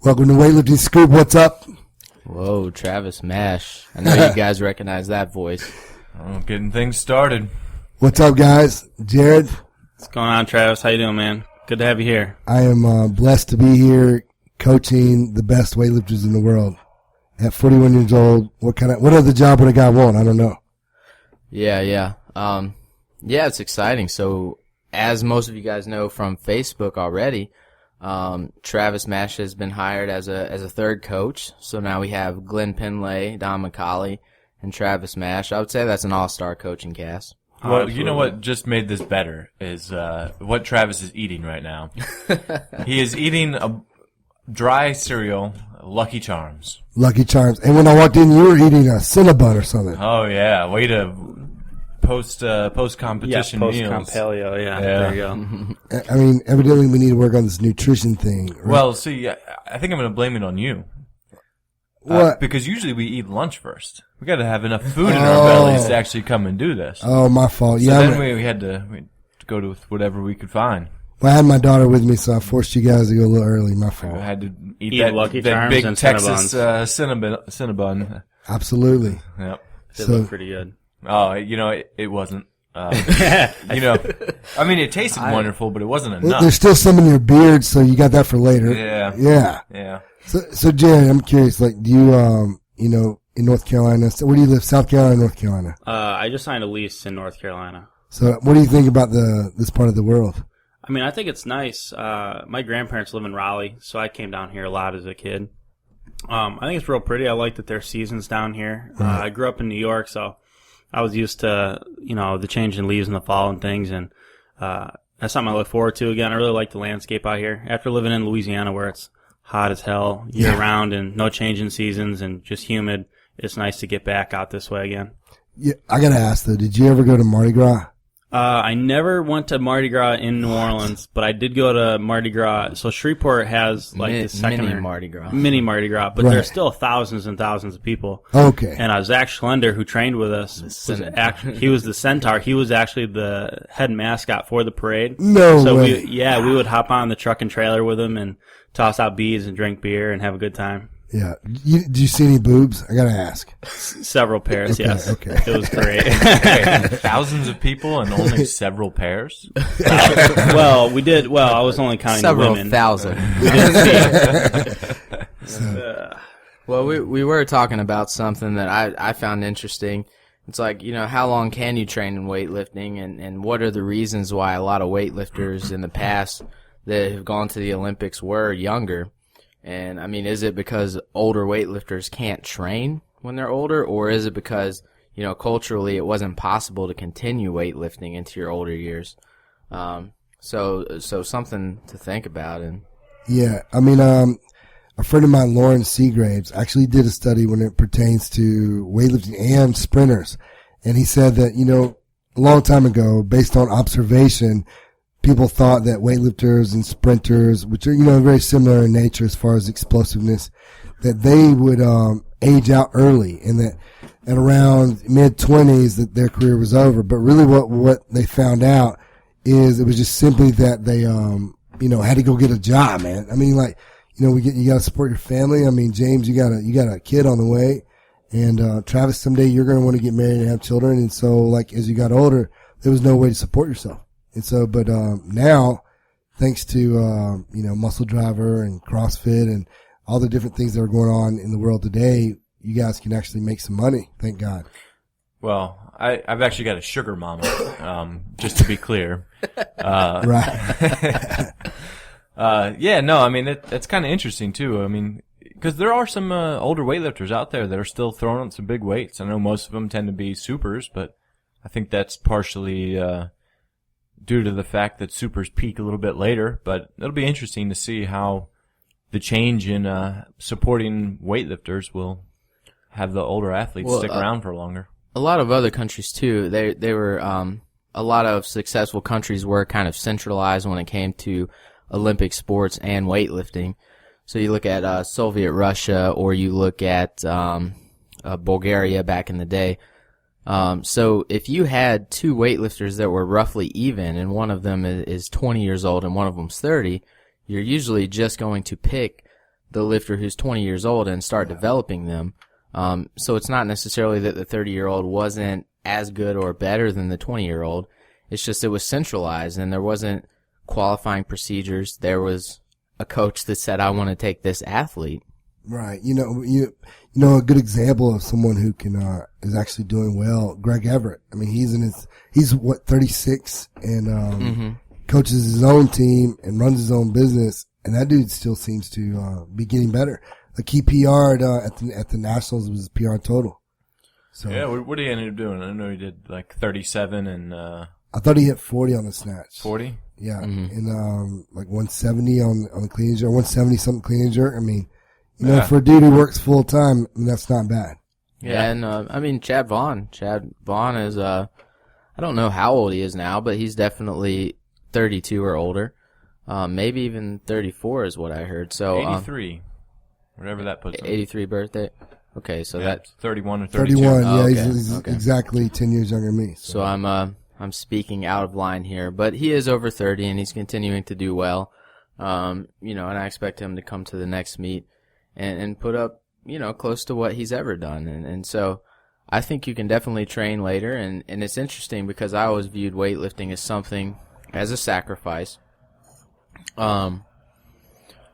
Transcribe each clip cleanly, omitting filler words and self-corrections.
Welcome to Weightlifting Scoop. What's up? Whoa, Travis Mash. I know you guys recognize that voice. Oh, getting things started. What's up, guys? Jared? What's going on, Travis? How you doing, man? Good to have you here. I am blessed to be here coaching the best weightlifters in the world. At 41 years old, what other job would a guy want? I don't know. Yeah, it's exciting. So, as most of you guys know from Facebook already, Travis Mash has been hired as a third coach. So now we have Glenn Pinlay, Don McCauley, and Travis Mash. I would say that's an all-star coaching cast. Well, you know what just made this better is what Travis is eating right now. He is eating a dry cereal, Lucky Charms. Lucky Charms. And when I walked in, you were eating a Cinnabon or something. Oh, yeah. Way to post-competition meals. Post-compaleo, yeah. There you go. I mean, evidently we need to work on this nutrition thing. Right? Well, see, I think I'm going to blame it on you. What? Because usually we eat lunch first. We got to have enough food in our bellies to actually come and do this. Oh, my fault. So Yeah. then we had to go to whatever we could find. Well, I had my daughter with me, so I forced you guys to go a little early. My fault. I had to eat Eat that, Lucky that Charms big and Texas Cinnabon. Absolutely. Yep. They So- look pretty good. Oh, it wasn't. I mean, it tasted wonderful, but it wasn't enough. There's still some in your beard, so you got that for later. Yeah. Yeah. So Jared, I'm curious, like, do you, in North Carolina, so where do you live, South Carolina or North Carolina? I just signed a lease in North Carolina. So what do you think about this part of the world? I mean, I think it's nice. My grandparents live in Raleigh, so I came down here a lot as a kid. I think it's real pretty. I like that there's seasons down here. I grew up in New York, so I was used to, the change in leaves in the fall and things, and that's something I look forward to. Again, I really like the landscape out here. After living in Louisiana where it's hot as hell year-round and no change in seasons and just humid, it's nice to get back out this way again. Yeah, I gotta ask though, did you ever go to Mardi Gras? I never went to Mardi Gras in New Orleans, but I did go to Mardi Gras. So Shreveport has like the second mini Mardi Gras. Mini Mardi Gras, but Right. there's still thousands and thousands of people. Okay. And Zach Schlender, who trained with us, he was the Centaur. He was actually the head mascot for the parade. No so way. we would hop on the truck and trailer with him and toss out beads and drink beer and have a good time. Yeah. Did you see any boobs? I gotta ask. Several pairs, Okay, yes. okay. It was great. Okay, thousands of people and only several pairs? Well, we did. Well, I was only counting Several the women. thousand. We did see. Well, we were talking about something that I found interesting. It's like, how long can you train in weightlifting, and what are the reasons why a lot of weightlifters in the past that have gone to the Olympics were younger? And, I mean, is it because older weightlifters can't train when they're older, or is it because, culturally it wasn't possible to continue weightlifting into your older years? So something to think about. And Yeah. I mean, a friend of mine, Lauren Seagraves, actually did a study when it pertains to weightlifting and sprinters. And he said that, a long time ago, based on observation, people thought that weightlifters and sprinters, which are, very similar in nature as far as explosiveness, that they would age out early, and that at around mid-20s that their career was over. But really what they found out is it was just simply that they, had to go get a job, man. I mean, like, you got to support your family. I mean, James, you got a kid on the way. And Travis, someday you're going to want to get married and have children. And so, like, as you got older, there was no way to support yourself. And so, but now, thanks to, Muscle Driver and CrossFit and all the different things that are going on in the world today, you guys can actually make some money. Thank God. Well, I've actually got a sugar mama, just to be clear. Right. I mean, that's kind of interesting too. I mean, because there are some older weightlifters out there that are still throwing up some big weights. I know most of them tend to be supers, but I think that's partially due to the fact that supers peak a little bit later. But it'll be interesting to see how the change in supporting weightlifters will have the older athletes stick around for longer. a lot of other countries too, they were a lot of successful countries were kind of centralized when it came to Olympic sports and weightlifting. So you look at Soviet Russia, or you look at Bulgaria back in the day. So if you had two weightlifters that were roughly even, and one of them is 20 years old and one of them's 30, you're usually just going to pick the lifter who's 20 years old and start developing them. So it's not necessarily that the 30-year-old wasn't as good or better than the 20-year-old. It's just it was centralized, and there wasn't qualifying procedures. There was a coach that said, I want to take this athlete. Right. You know, a good example of someone who can, is actually doing well, Greg Everett. I mean, he's 36 and, coaches his own team and runs his own business. And that dude still seems to, be getting better. Like he PR'd, at the Nationals was his PR total. So. Yeah. What did he end up doing? I know he did like 37 and, I thought he hit 40 on the snatch. 40? Yeah. And, like 170 on the clean and jerk, 170 something clean and jerk. I mean, you know, for a dude who works full time, I mean, that's not bad. Yeah, and I mean Chad Vaughn is I don't know how old he is now, but he's definitely 32 or older. Maybe even 34 is what I heard. So 83. Whatever that puts him. 83 birthday. Okay, so that's 31 or 32. 31, yeah, okay, he's exactly 10 years younger than me. So I'm speaking out of line here, but he is over 30 and he's continuing to do well. You know, and I expect him to come to the next meet and put up, you know, close to what he's ever done. And so I think you can definitely train later. And it's interesting because I always viewed weightlifting as something, as a sacrifice,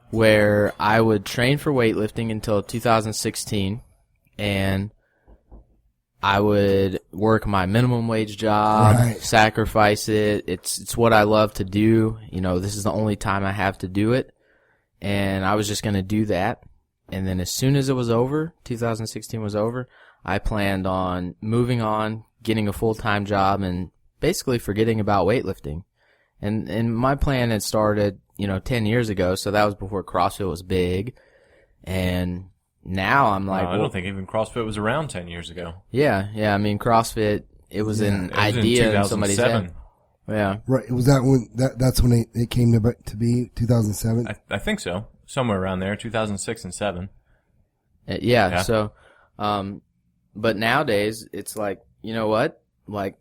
where I would train for weightlifting until 2016 and I would work my minimum wage job, sacrifice it. It's what I love to do. You know, this is the only time I have to do it. And I was just going to do that. And then as soon as it was over, 2016 was over, I planned on moving on, getting a full-time job, and basically forgetting about weightlifting. And my plan had started, you know, 10 years ago, so that was before CrossFit was big. And now I'm like... I don't think even CrossFit was around 10 years ago. Yeah, I mean, CrossFit, it was an idea in somebody's head. Yeah. Right. Was that when, that's when it came to be 2007? I think so. Somewhere around there, 2006 and 7. Yeah. So, but nowadays it's like, you know what? Like,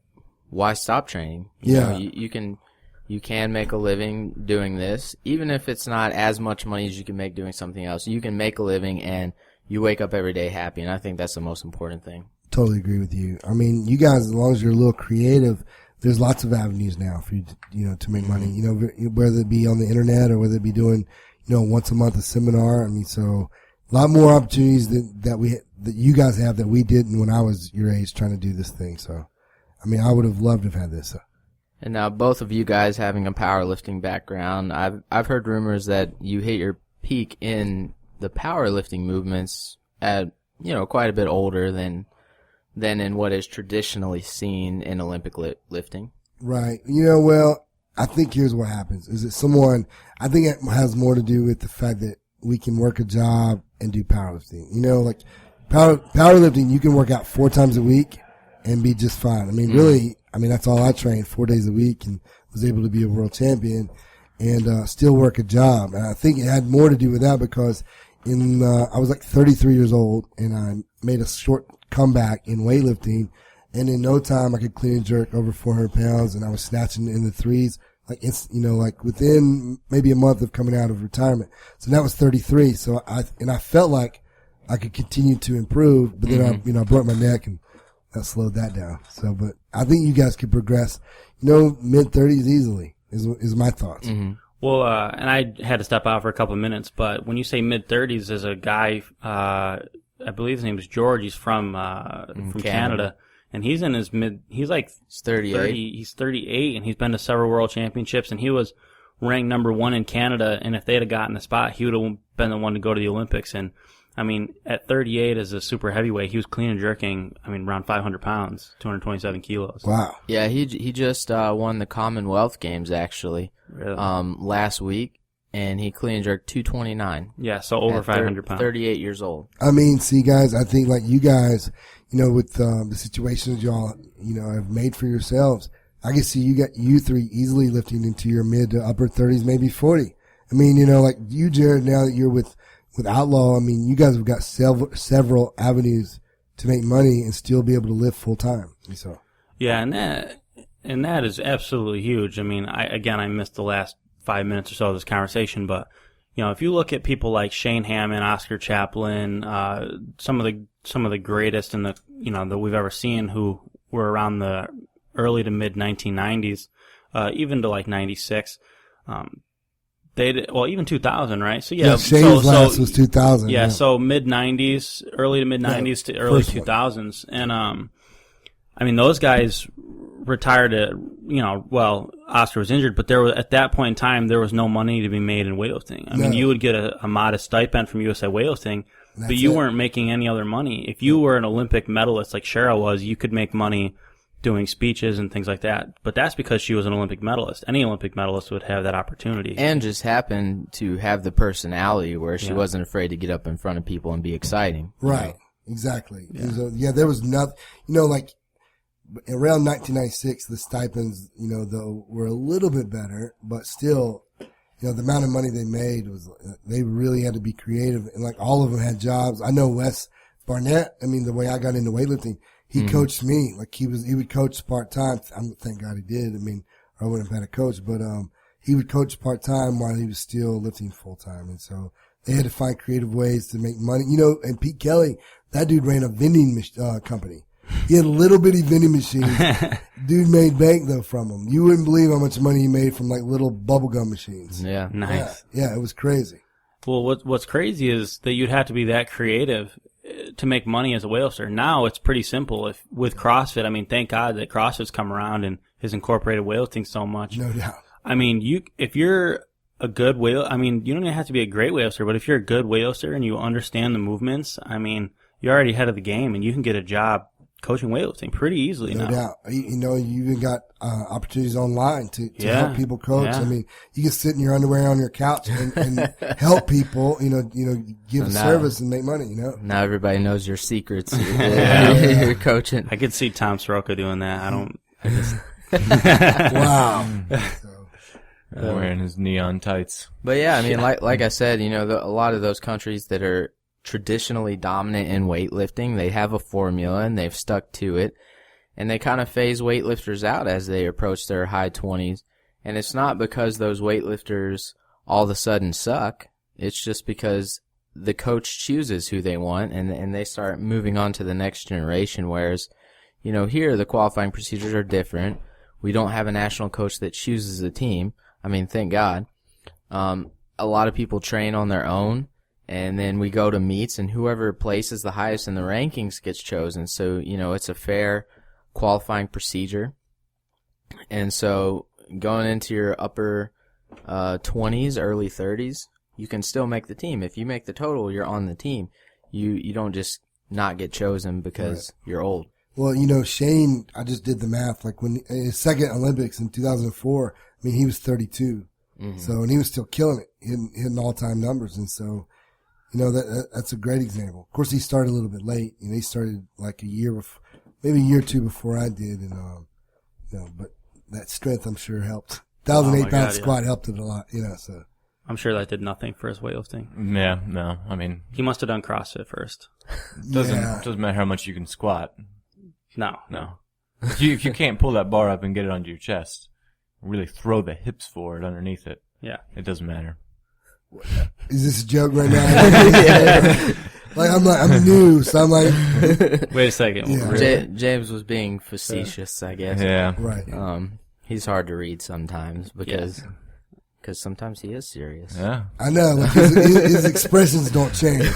why stop training? You know, you can make a living doing this, even if it's not as much money as you can make doing something else. You can make a living and you wake up every day happy, and I think that's the most important thing. Totally agree with you. I mean, you guys, as long as you're a little creative, there's lots of avenues now for you, to make money. You know, whether it be on the internet or whether it be doing, once a month a seminar. I mean, so a lot more opportunities that you guys have that we didn't when I was your age trying to do this thing. So, I mean, I would have loved to have had this. And now both of you guys having a powerlifting background, I've heard rumors that you hit your peak in the powerlifting movements at, quite a bit older than in what is traditionally seen in Olympic lifting. Right. Well, I think here's what happens is that I think it has more to do with the fact that we can work a job and do powerlifting. Like powerlifting, you can work out 4 times a week and be just fine. I mean, really, that's all I trained 4 days a week and was able to be a world champion and still work a job. And I think it had more to do with that because I was like 33 years old and I made a short comeback in weightlifting, and in no time I could clean and jerk over 400 pounds, and I was snatching in the threes, like within maybe a month of coming out of retirement. So that was 33. So I felt like I could continue to improve, but then I broke my neck and that slowed that down. So, but I think you guys could progress, mid 30s easily is my thoughts. Mm-hmm. Well, and I had to step out for a couple of minutes, but when you say mid 30s, there's a guy, I believe his name is George. He's from Canada, and he's in his he's 38. He's 38, and he's been to several world championships, and he was ranked number 1 in Canada. And if they'd have gotten the spot, he would have been the one to go to the Olympics. And at 38 as a super heavyweight, he was clean and jerking. Around 500 pounds, 227 kilos. Wow. Yeah, he just won the Commonwealth Games actually, really? Last week. And he clean and jerked 229. Yeah, so over 500 pounds. 38 years old. See, guys, I think like you guys, with the situations y'all, have made for yourselves, I can see you 3 easily lifting into your mid to upper 30s, maybe 40. Like you, Jared, now that you're with Outlaw, you guys have got several avenues to make money and still be able to live full time. So. Yeah, and that is absolutely huge. I missed the last 5 minutes or so of this conversation, but if you look at people like Shane Hammond, Oscar Chaplin, some of the greatest in the that we've ever seen, who were around the early to mid 1990s, even to like 96. Even 2000, right? So yeah, Shane's last was 2000. Yeah, so mid 90s, early to mid 90s to early 2000s, and I mean those guys retired at Oscar was injured, but at that point in time there was no money to be made in weightlifting. I mean, you would get a modest stipend from USA Weightlifting, but you weren't making any other money. If you were an Olympic medalist like Cheryl was, you could make money doing speeches and things like that. But that's because she was an Olympic medalist. Any Olympic medalist would have that opportunity. And just happened to have the personality where she wasn't afraid to get up in front of people and be exciting. Right. Exactly. There was nothing, like around 1996, the stipends, though were a little bit better, but still, the amount of money they made was, they really had to be creative, and like all of them had jobs. I know Wes Barnett, the way I got into weightlifting, he coached me, like he would coach part-time. Thank God he did. I wouldn't have had a coach, but, he would coach part-time while he was still lifting full-time. And so they had to find creative ways to make money, and Pete Kelly, that dude ran a vending company. He had little bitty vending machines. Dude made bank though from them. You wouldn't believe how much money he made from like little bubblegum machines. Yeah. Nice. Yeah, it was crazy. Well, what's crazy is that you'd have to be that creative to make money as a weightlifter. Now it's pretty simple. With CrossFit, thank God that CrossFit's come around and has incorporated weightlifting so much. No doubt. If you're a good you don't even have to be a great weightlifter, but if you're a good weightlifter and you understand the movements, you're already ahead of the game and you can get a job coaching weightlifting pretty easily now. No doubt. You even got opportunities online to help people coach. Yeah. You can sit in your underwear on your couch and help people, give a service and make money, Now everybody knows your secrets. You're coaching. I could see Tom Soroka doing that. Wow. Wearing his neon tights. But yeah, like I said, a lot of those countries that are traditionally dominant in weightlifting, they have a formula and they've stuck to it, and they kind of phase weightlifters out as they approach their high 20s. And it's not because those weightlifters all of a sudden suck. It's just because the coach chooses who they want, and they start moving on to the next generation. Whereas, here the qualifying procedures are different. We don't have a national coach that chooses the team. Thank God. A lot of people train on their own. And then we go to meets, and whoever places the highest in the rankings gets chosen. So, it's a fair qualifying procedure. And so going into your upper 20s, early 30s, you can still make the team. If you make the total, you're on the team. You don't just not get chosen because you're old. Well, Shane, I just did the math. Like when his second Olympics in 2004, he was 32. Mm-hmm. So, and he was still killing it, hitting all-time numbers. And so, that's a great example. Of course, he started a little bit late. He started like maybe a year or two before I did. And, but that strength, I'm sure, helped. 1,008 pound squat helped it a lot, so. I'm sure that did nothing for his weightlifting. Yeah, no, he must have done CrossFit first. Doesn't matter how much you can squat. No. If you can't pull that bar up and get it onto your chest, really throw the hips forward underneath it. Yeah. It doesn't matter. Is this a joke right now? I'm new, so I'm like. Wait a second. Yeah. James was being facetious, I guess. Yeah. Right. He's hard to read sometimes because sometimes he is serious. Yeah. I know. Like his expressions don't change,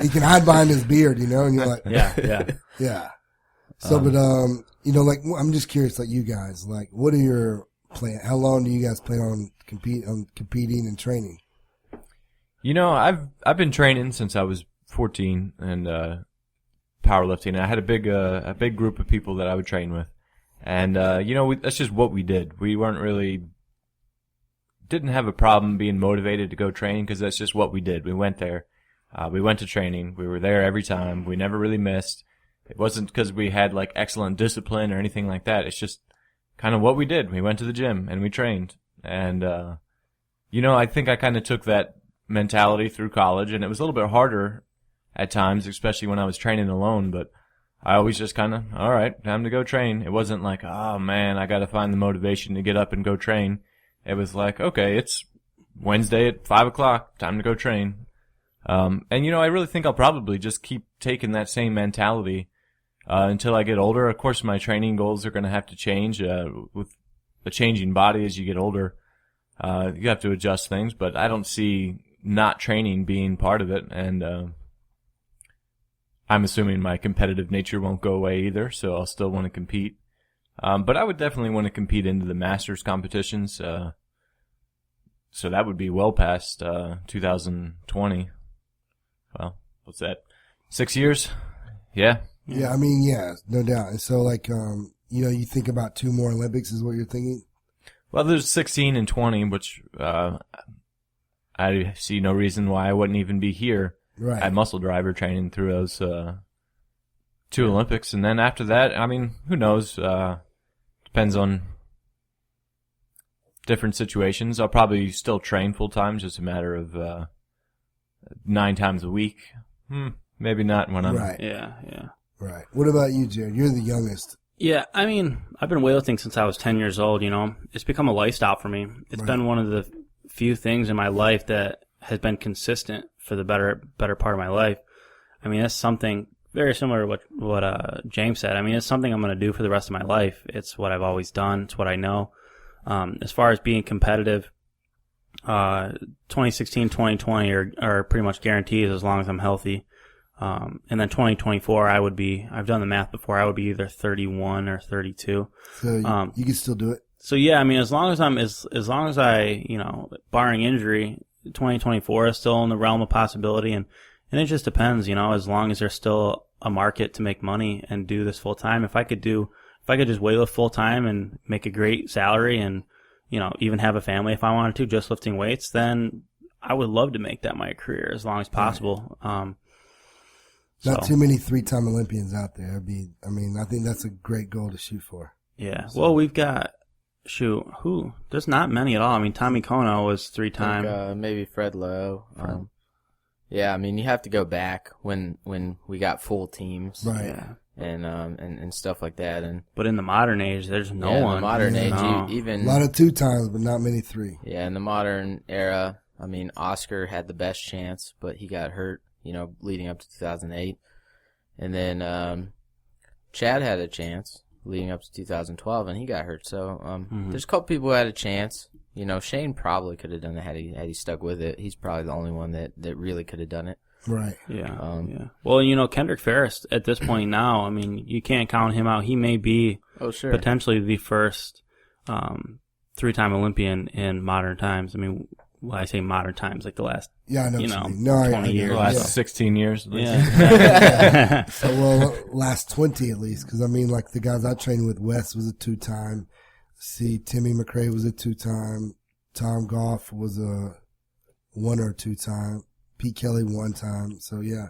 He can hide behind his beard, and you're like. Yeah. So, but, I'm just curious, like you guys, like, what are your plans? How long do you guys plan on competing and training? I've been training since I was 14 and powerlifting. I had a big group of people that I would train with, and that's just what we did. We didn't have a problem being motivated to go train because that's just what we did. We went there, we went to training. We were there every time. We never really missed. It wasn't because we had like excellent discipline or anything like that. It's just kind of what we did. We went to the gym and we trained, and I think I kind of took that mentality through college, and it was a little bit harder at times, especially when I was training alone, but I always just kind of, all right, time to go train. It wasn't like, oh man, I got to find the motivation to get up and go train. It was like, okay, it's Wednesday at 5 o'clock, time to go train. And I really think I'll probably just keep taking that same mentality until I get older. Of course, my training goals are going to have to change with a changing body as you get older. You have to adjust things, but I don't see not training being part of it. And I'm assuming my competitive nature won't go away either, so I'll still want to compete. But I would definitely want to compete into the Masters competitions. So that would be well past 2020. Well, what's that? 6 years? Yeah. Yeah, I mean, yeah, no doubt. And so, like, you think about 2 more Olympics is what you're thinking? Well, there's 16 and 20, which I see no reason why I wouldn't even be here at Muscle Driver training through those 2 Olympics. And then after that, I mean, who knows? Depends on different situations. I'll probably still train full-time, just a matter of 9 times a week. Maybe not when I'm... Right. Yeah. Right. What about you, Jared? You're the youngest. Yeah, I mean, I've been weightlifting since I was 10 years old, It's become a lifestyle for me. It's been one of the few things in my life that has been consistent for the better part of my life. I mean, that's something very similar to what James said. I mean, it's something I'm going to do for the rest of my life. It's what I've always done. It's what I know. As far as being competitive, 2016, 2020 are pretty much guarantees as long as I'm healthy. And then 2024, I've done the math before, I would be either 31 or 32. So you can still do it? So yeah, I mean, as long as I, barring injury, 2024 is still in the realm of possibility, and it just depends, as long as there's still a market to make money and do this full time. If I could just weightlift full time and make a great salary and, even have a family if I wanted to, just lifting weights, then I would love to make that my career as long as possible. Not too many 3-time Olympians out there. I think that's a great goal to shoot for. Yeah. So. Well, we've got, there's not many at all. I mean, Tommy Kono was 3-time. Maybe Fred Lowe. Yeah, I mean, you have to go back when we got full teams. Right. Yeah. And stuff like that. But in the modern age, there's no one. In the modern age, even... A lot of 2 times, but not many 3. Yeah, in the modern era, I mean, Oscar had the best chance, but he got hurt, leading up to 2008. And then Chad had a chance leading up to 2012, and he got hurt. So there's a couple people who had a chance. Shane probably could have done it had he stuck with it. He's probably the only one that really could have done it. Right. Yeah. Yeah. Well, Kendrick Ferris at this point now, I mean, you can't count him out. He may be potentially the first 3-time Olympian in modern times. I mean, when I say modern times, like the last, I know 20 years. The last 16 years. Yeah. So, last 20 at least, because I mean, like the guys I trained with, Wes was a 2-time. Timmy McRae was a 2-time. Tom Goff was a 1 or 2-time. Pete Kelly 1-time. So yeah,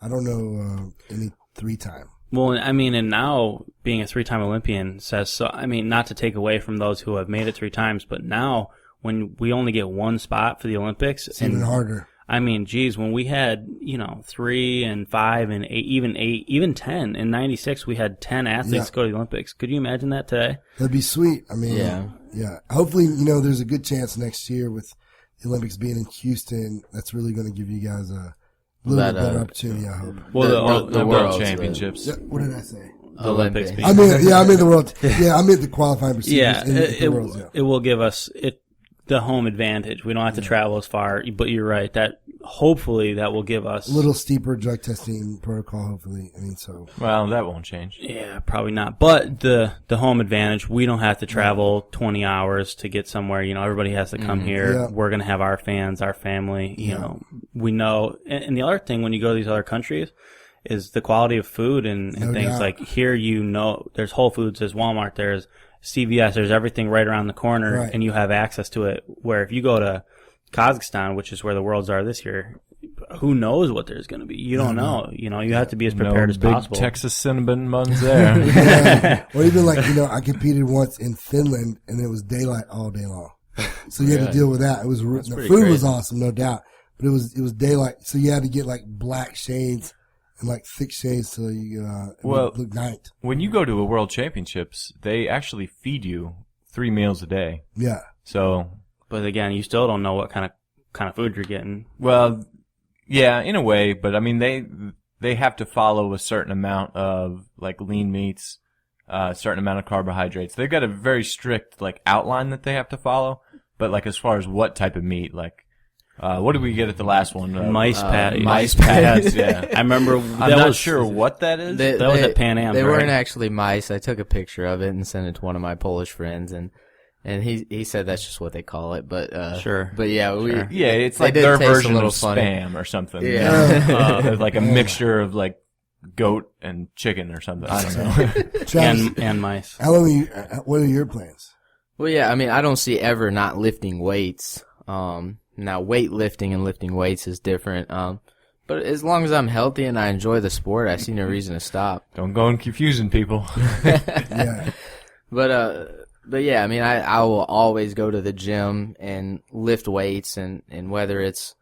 I don't know any 3-time. Well, I mean, and now being a 3-time Olympian says so. I mean, not to take away from those who have made it 3 times, but now when we only get 1 spot for the Olympics, it's even harder. I mean, geez, when we had 3 and 5 and 8, even 10 in '96, we had 10 athletes go to the Olympics. Could you imagine that today? That'd be sweet. I mean, yeah. Hopefully, there's a good chance next year with the Olympics being in Houston. That's really going to give you guys a little bit better opportunity, I hope. Well, the World Championships. What did I say? The Olympics. I mean the World. Yeah, I mean the qualifying procedures. It will give us the home advantage. We don't have to travel as far, but you're right. That hopefully that will give us a little steeper drug testing protocol. Hopefully, Well, that won't change. Yeah, probably not. But the home advantage, we don't have to travel 20 hours to get somewhere. Everybody has to come here. Yeah. We're gonna have our fans, our family. We know. And the other thing when you go to these other countries is the quality of food and things doubt. like here. There's Whole Foods, there's Walmart, there's CVS, there's everything right around the corner, and you have access to it. Where if you go to Kazakhstan, which is where the Worlds are this year, who knows what there's going to be? You don't know. You have to be as prepared as possible. Big Texas cinnamon buns there. Or even I competed once in Finland, and it was daylight all day long. So you had to deal with that. It was the food was awesome, no doubt, but it was daylight, so you had to get black shades and thick shades so you look night. When you go to a World Championships, they actually feed you 3 meals a day. Yeah. So But again, you still don't know what kind of food you're getting. Well, yeah, in a way, but I mean, they have to follow a certain amount of like lean meats, a certain amount of carbohydrates. They've got a very strict like outline that they have to follow. But like as far as what type of meat, like what did we get at the last one? Mice patties. Mice patties. Yeah, I remember. I'm not sure what that is. That was at Pan Am. They right? weren't actually mice. I took a picture of it and sent it to one of my Polish friends, and he said that's just what they call it. But sure. But yeah, yeah, it's like their version of spam or something. Yeah, like a mixture of like goat and chicken or something. I don't know. and mice. How long what are your plans? Well, yeah, I mean, I don't see ever not lifting weights. Now weightlifting and lifting weights is different. But as long as I'm healthy and I enjoy the sport, I see no reason to stop. Don't go and confusing people. Yeah. But yeah, I mean, I will always go to the gym and lift weights, and whether it's,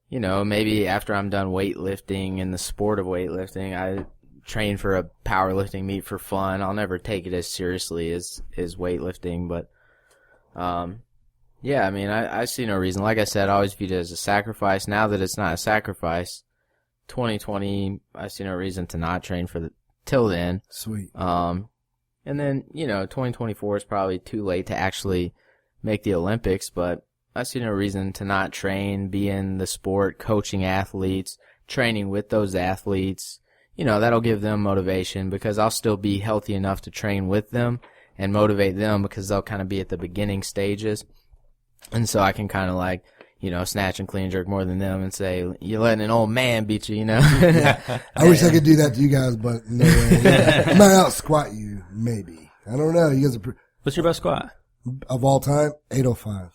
you know, maybe after I'm done weightlifting in the sport of weightlifting, I train for a powerlifting meet for fun. I'll never take it as seriously as weightlifting, but yeah, I mean, I see no reason. Like I said, I always viewed it as a sacrifice. Now that it's not a sacrifice, 2020, I see no reason to not train till then. Sweet. And then, you know, 2024 is probably too late to actually make the Olympics, but I see no reason to not train, be in the sport, coaching athletes, training with those athletes. You know, that'll give them motivation because I'll still be healthy enough to train with them and motivate them because they'll kind of be at the beginning stages. And so I can kind of like, you know, snatch and clean jerk more than them and say, you're letting an old man beat you, you know? I wish I could do that to you guys, but no way. I might out squat you, maybe. I don't know. You guys are What's your best squat? of all time, 805.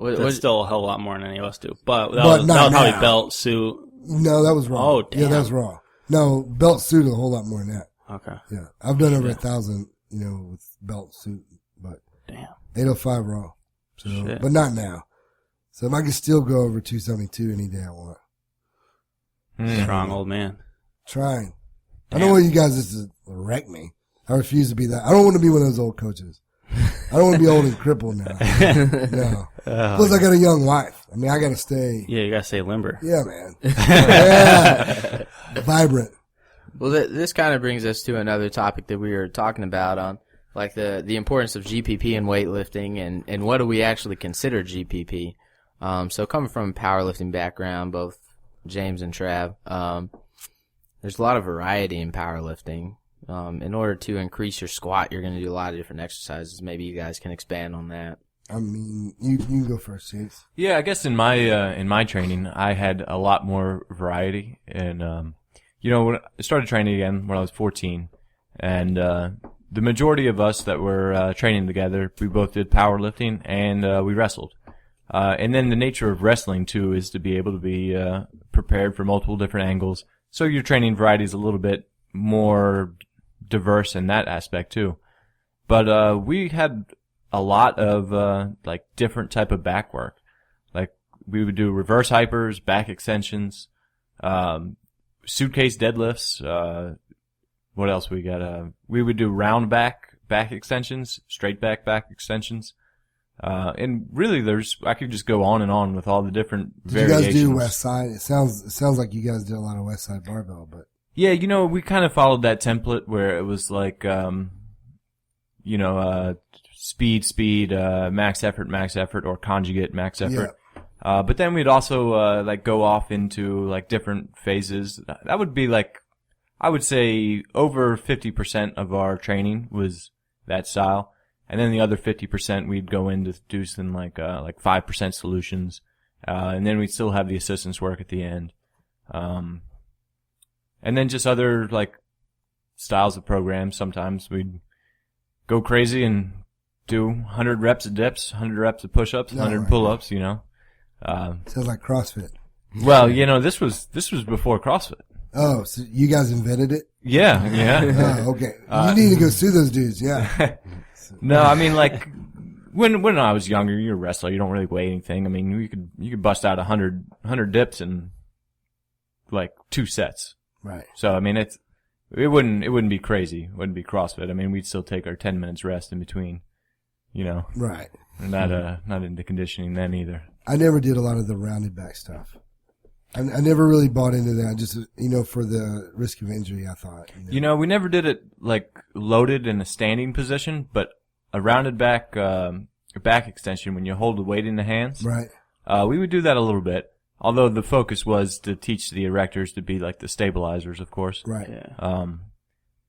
That's still a hell of a lot more than any of us do. But that But was not probably now. belt, suit. No, that was wrong. Oh, damn. Yeah, that was wrong. No, belt suit a whole lot more than that. Okay. Yeah. I've done over 1,000, you know, with belt suit, but Damn. 805 raw. So, Shit. but not now. So if I could still go over 272 any day I want. Strong old man. Trying. I don't want you guys just to wreck me. I refuse to be that. I don't want to be one of those old coaches. I don't want to be old and crippled now. No. Plus I got a young wife. I mean, I got to stay. Yeah, you gotta stay limber. Yeah, man. Yeah. Vibrant. Well, this kind of brings us to another topic that we were talking about on, like the importance of GPP in weightlifting and what do we actually consider GPP. So coming from a powerlifting background, both James and Trav, there's a lot of variety in powerlifting. In order to increase your squat, you're going to do a lot of different exercises. Maybe you guys can expand on that. I mean, you can go first, James. Yeah, I guess in my training, I had a lot more variety. And, you know, when I started training again when I was 14, and the majority of us that were training together, we both did powerlifting and we wrestled. And then the nature of wrestling, too, is to be able to be prepared for multiple different angles. So your training variety is a little bit more diverse in that aspect, too. But we had a lot of like different type of back work. Like we would do reverse hypers, back extensions, suitcase deadlifts. What else we got? We would do round back extensions, straight back extensions. And really I could just go on and on with all the different variations. Did you guys do West Side? It sounds like you guys did a lot of West Side barbell, but. Yeah, you know, we kind of followed that template where it was like, you know, speed, max effort, or conjugate max effort. Yeah. But then we'd also, like go off into like different phases. That would be like, I would say over 50% of our training was that style. And then the other 50% we'd go into do some like 5% solutions. And then we'd still have the assistance work at the end. And then just other like styles of programs. Sometimes we'd go crazy and do 100 reps of dips, 100 reps of push-ups, 100 pull-ups, you know. Sounds like CrossFit. Well, you know, this was before CrossFit. Oh, so you guys invented it? Yeah. Oh, okay. You need to go sue those dudes, yeah. No, I mean, like, when I was younger, you're a wrestler, you don't really weigh anything. I mean, you could bust out 100 dips in like 2 sets. Right. So, I mean, it wouldn't be crazy. It wouldn't be CrossFit. I mean, we'd still take our 10 minutes rest in between Right. Not into conditioning then either. I never did a lot of the rounded back stuff. I never really bought into that. Just for the risk of injury, I thought. We never did it like loaded in a standing position, but a rounded back back extension when you hold the weight in the hands. Right. We would do that a little bit. Although the focus was to teach the erectors to be like the stabilizers, of course. Right. Yeah.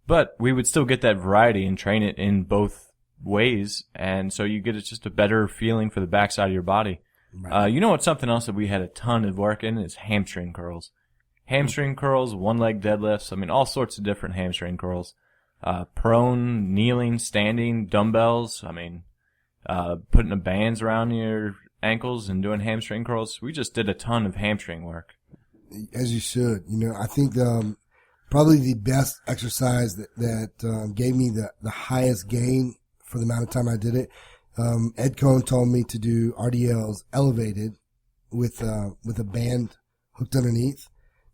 But we would still get that variety and train it in both ways, and so you get just a better feeling for the backside of your body. Right. What's something else that we had a ton of work in is hamstring curls. Hamstring curls, one-leg deadlifts, all sorts of different hamstring curls. Prone, kneeling, standing, dumbbells, putting the bands around your ankles and doing hamstring curls. We just did a ton of hamstring work. As you should. I think probably the best exercise that gave me the highest gain for the amount of time I did it, Ed Cohn told me to do RDLs elevated with a band hooked underneath.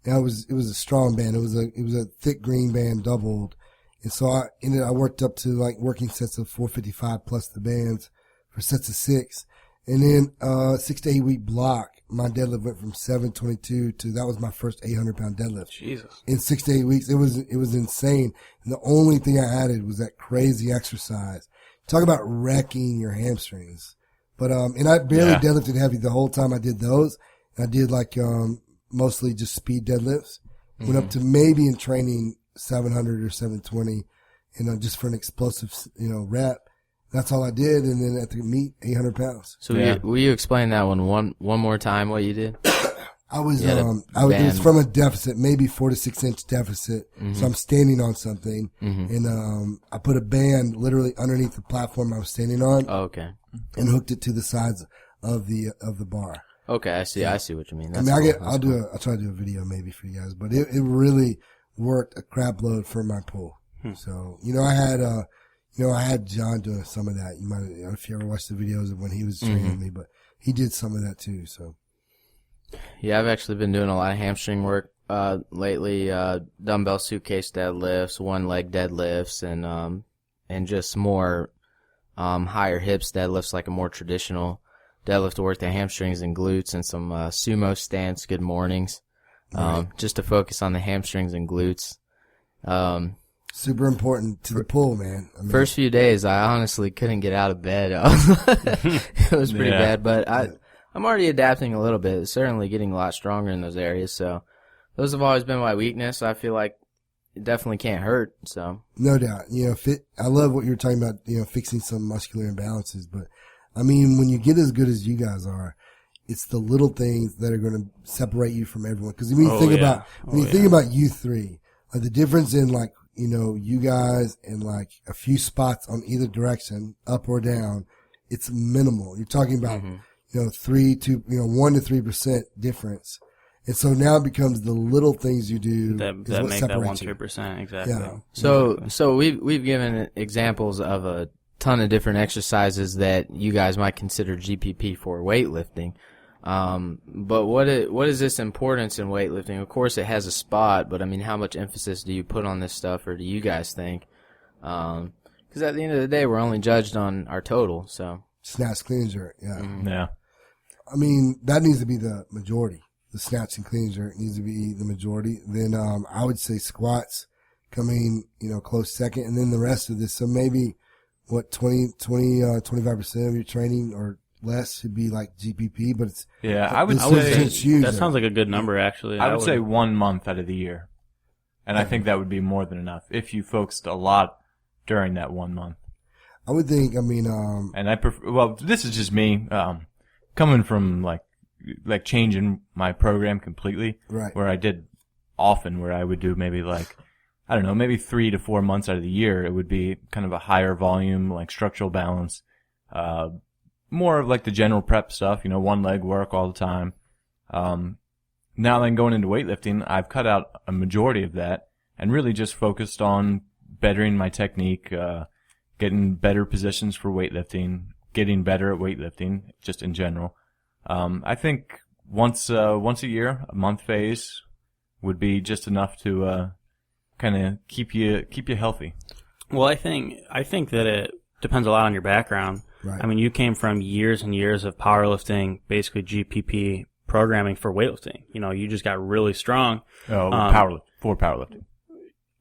Now it was a strong band. It was a thick green band doubled. And so I worked up to like working sets of 455 plus the bands for sets of 6. And then 6 to 8 week block, my deadlift went from 722 to that was my first 800 pound deadlift. Jesus. In 6 to 8 weeks, it was insane. And the only thing I added was that crazy exercise. Talk about wrecking your hamstrings. But and I barely deadlifted heavy the whole time I did those. I did like mostly just speed deadlifts. Went up to maybe in training 700 or 720, just for an explosive rep. That's all I did, and then at the meet, 800 pounds. So will you explain that one more time? What you did? It was from a deficit, maybe 4 to 6 inch deficit. So I'm standing on something, and I put a band literally underneath the platform I was standing on. Oh, okay. And hooked it to the sides of the bar. Okay, I see. I see what you mean. That's I'll try to do a video maybe for you guys, but it really worked a crap load for my pull. So I had John doing some of that. You might, if you ever watched the videos of when he was training me, but he did some of that too. So, yeah, I've actually been doing a lot of hamstring work lately. Dumbbell suitcase deadlifts, one leg deadlifts, and just more higher hips deadlifts, like a more traditional deadlift to work the hamstrings and glutes, and some sumo stance. Good mornings, just to focus on the hamstrings and glutes. Super important to the pull, man. First few days, I honestly couldn't get out of bed. It was pretty bad, but I'm already adapting a little bit. Certainly getting a lot stronger in those areas. So those have always been my weakness. I feel like it definitely can't hurt. So no doubt, I love what you're talking about. Fixing some muscular imbalances, but when you get as good as you guys are, it's the little things that are going to separate you from everyone. Because when you think about you three, like the difference in like. You guys and like a few spots on either direction, up or down, it's minimal. You're talking about, 1 to 3% difference. And so now it becomes the little things you do that make that 1-2%, exactly. Yeah. So we've given examples of a ton of different exercises that you guys might consider GPP for weightlifting. But what is this importance in weightlifting? Of course, it has a spot, but how much emphasis do you put on this stuff, or do you guys think? Because at the end of the day, we're only judged on our total. So snatch, clean and jerk, yeah. Yeah. That needs to be the majority. The snatch and clean and jerk needs to be the majority. Then I would say squats coming, close second, and then the rest of this. So maybe 25% of your training or less should be like GPP, but it's I would say that sounds like a good number actually. I would say 1 month out of the year, and I think that would be more than enough if you focused a lot during that 1 month. I would think. And I prefer. Well, this is just me coming from like changing my program completely, right? Where I did often, where I would do maybe maybe 3 to 4 months out of the year. It would be kind of a higher volume, like structural balance. More of like the general prep stuff, one leg work all the time. Now then going into weightlifting, I've cut out a majority of that and really just focused on bettering my technique, getting better positions for weightlifting, getting better at weightlifting just in general. I think once a year, a month phase would be just enough to, kind of keep you healthy. Well, I think that it depends a lot on your background. Right. I mean, you came from years and years of powerlifting, basically GPP programming for weightlifting. You know, you just got really strong. Oh, for powerlifting.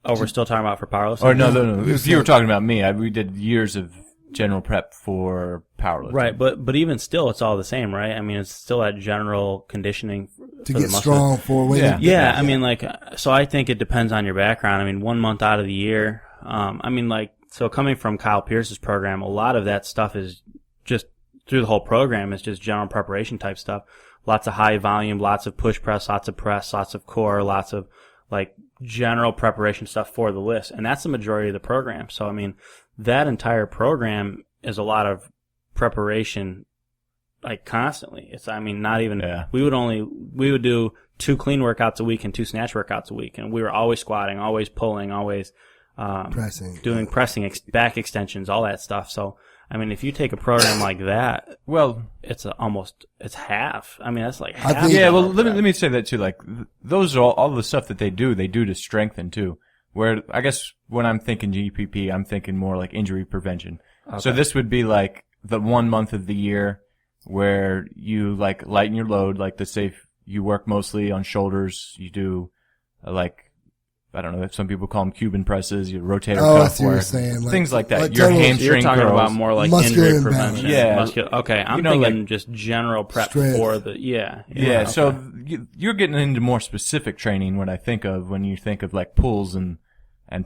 Oh, we're still talking about for powerlifting? Or no. If you were talking about me, we did years of general prep for powerlifting. Right, but even still, it's all the same, right? I mean, it's still that general conditioning to get strong for weightlifting. Yeah, I mean, like, so I think it depends on your background. I mean, 1 month out of the year, I mean, like, so coming from Kyle Pierce's program, a lot of that stuff is just through the whole program is just general preparation type stuff. Lots of high volume, lots of push press, lots of press, lots of core, lots of like general preparation stuff for the list. And that's the majority of the program. So, I mean, that entire program is a lot of preparation, like constantly. It's, I mean, not even, we would do 2 clean workouts a week and 2 snatch workouts a week. And we were always squatting, always pulling, always, doing pressing, back extensions, all that stuff. So, I mean, if you take a program like that, well, it's half. I mean, that's like half. Yeah, well, let me say that too. Like, those are all the stuff that they do to strengthen too. Where I guess when I'm thinking GPP, I'm thinking more like injury prevention. Okay. So this would be like the 1 month of the year where you like lighten your load, like let's say you work mostly on shoulders, you do like, I don't know, some people call them Cuban presses, your rotator cuff work, things like that. Your hamstring You're talking curls. about more like muscular injury prevention. Yeah. Okay, I'm thinking like just general prep for the, Yeah, okay. So you're getting into more specific training when I think of, when you think of like pulls and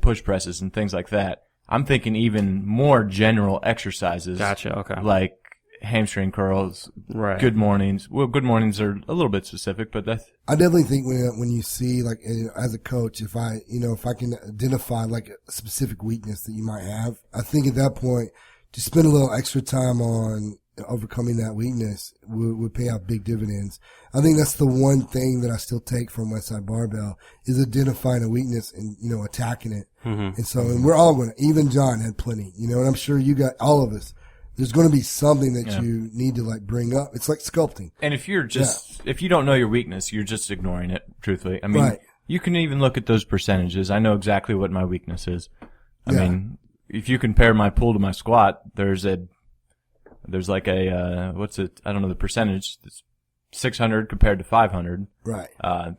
push presses and things like that. I'm thinking even more general exercises. Gotcha, okay. Like hamstring curls, right. Good mornings. Well, good mornings are a little bit specific, but that's... I definitely think when you see, like, as a coach, if I can identify like a specific weakness that you might have, I think at that point, to spend a little extra time on overcoming that weakness would pay out big dividends. I think that's the one thing that I still take from Westside Barbell is identifying a weakness and, attacking it. Mm-hmm. And so, and we're all going to, even John had plenty, and I'm sure you got all of us. There's going to be something that you need to like bring up. It's like sculpting. And if you're if you don't know your weakness, you're just ignoring it, truthfully. I mean, you can even look at those percentages. I know exactly what my weakness is. I mean, if you compare my pull to my squat, there's like a, what's it? I don't know the percentage. It's 600 compared to 500. Right.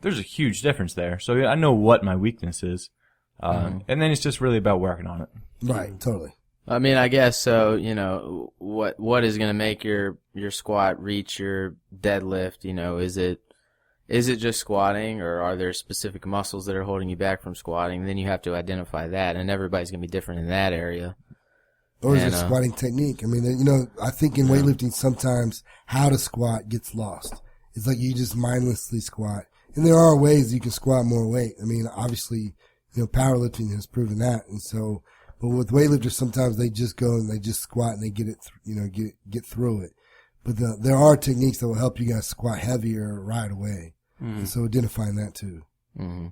There's a huge difference there. So I know what my weakness is. And then it's just really about working on it. Right. Totally. I mean, I guess so, what is going to make your squat reach your deadlift, is it just squatting, or are there specific muscles that are holding you back from squatting? And then you have to identify that, and everybody's going to be different in that area. Or is it squatting technique? I mean, I think in weightlifting sometimes how to squat gets lost. It's like you just mindlessly squat. And there are ways you can squat more weight. I mean, obviously, powerlifting has proven that. And so, but with weightlifters, sometimes they just go and they just squat and they get it, get through it. But there are techniques that will help you guys squat heavier right away. Mm-hmm. And so identifying that too. Mm-hmm.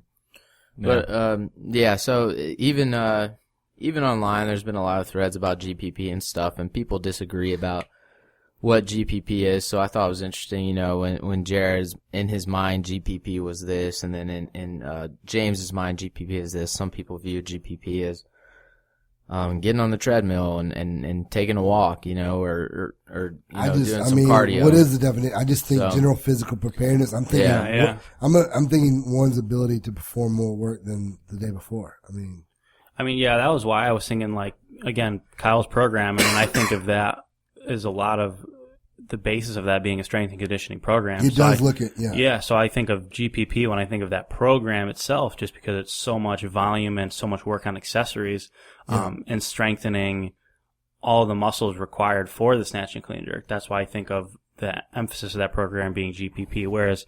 But, so even online, there's been a lot of threads about GPP and stuff, and people disagree about what GPP is. So I thought it was interesting, when Jared's, in his mind, GPP was this, and then in James's mind, GPP is this. Some people view GPP as getting on the treadmill and taking a walk, or doing some cardio. What is the definition? I just think general physical preparedness. I'm thinking, I'm thinking one's ability to perform more work than the day before. I mean, that was why I was thinking, like, again, Kyle's program, and I think of that as a lot of the basis of that being a strength and conditioning program. It does look at, Yeah, so I think of GPP when I think of that program itself, just because it's so much volume and so much work on accessories, and strengthening all the muscles required for the snatch and clean jerk. That's why I think of the emphasis of that program being GPP, whereas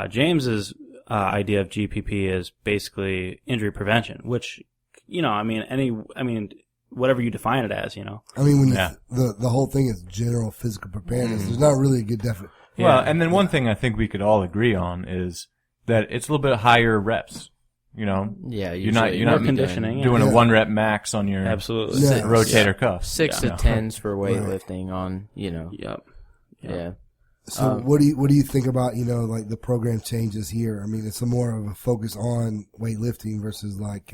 James's idea of GPP is basically injury prevention, which, whatever you define it as, when the whole thing is general physical preparedness, there's not really a good definition. Well, and then one thing I think we could all agree on is that it's a little bit higher reps. Yeah, you're not conditioning, doing a 1 rep max on your rotator cuff. 6 to 10s for weightlifting on, Yep. Yeah. So what do you think about, like the program changes here? It's more of a focus on weightlifting versus like,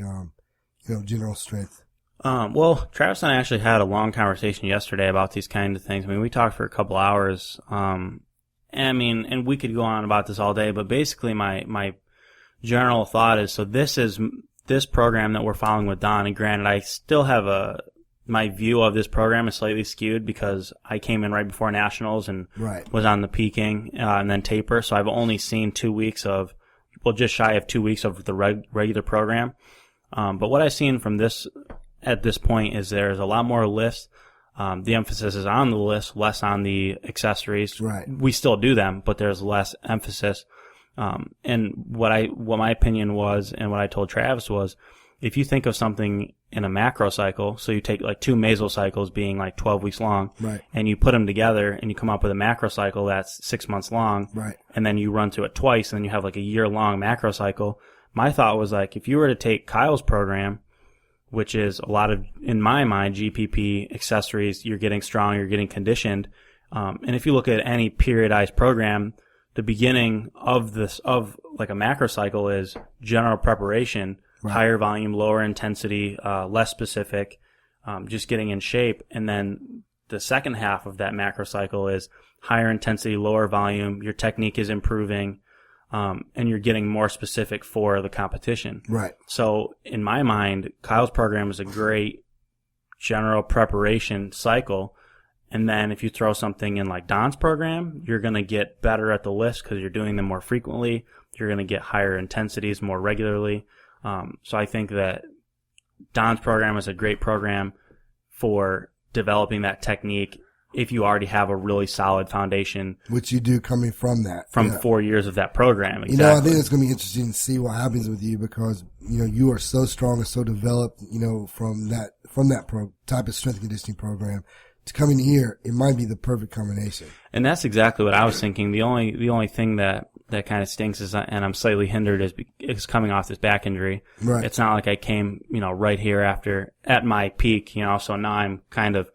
general strength. Well, Travis and I actually had a long conversation yesterday about these kind of things. I mean, we talked for a couple hours. And we could go on about this all day, but basically my general thought is, so this program that we're following with Don, and granted, I still have my view of this program is slightly skewed because I came in right before nationals and was on the peaking, and then taper. So I've only seen 2 weeks just shy of 2 weeks of the regular program. But what I've seen from this at this point is there's a lot more lifts. The emphasis is on the lifts, less on the accessories. Right. We still do them, but there's less emphasis. And what my opinion was, and what I told Travis was, if you think of something in a macro cycle, so you take like 2 mesocycles being like 12 weeks long, and you put them together and you come up with a macro cycle that's 6 months long, and then you run through it twice and then you have like a year-long macro cycle. My thought was like, if you were to take Kyle's program, which is a lot of, in my mind, GPP accessories, you're getting strong, you're getting conditioned. And if you look at any periodized program, the beginning of like a macro cycle is general preparation, higher volume, lower intensity, less specific, just getting in shape. And then the second half of that macro cycle is higher intensity, lower volume, your technique is improving, and you're getting more specific for the competition. Right. So in my mind, Kyle's program is a great general preparation cycle. And then if you throw something in like Don's program, you're going to get better at the lifts because you're doing them more frequently. You're going to get higher intensities more regularly. So I think that Don's program is a great program for developing that technique if you already have a really solid foundation. Which you do coming from that. From 4 years of that program. Exactly. You know, I think it's going to be interesting to see what happens with you because, you know, you are so strong and so developed, you know, from that type of strength and conditioning program. To coming here, it might be the perfect combination. And that's exactly what I was thinking. The only thing that kind of stinks is, and I'm slightly hindered, is coming off this back injury. Right. It's not like I came, you know, right here at my peak, you know, so now I'm kind of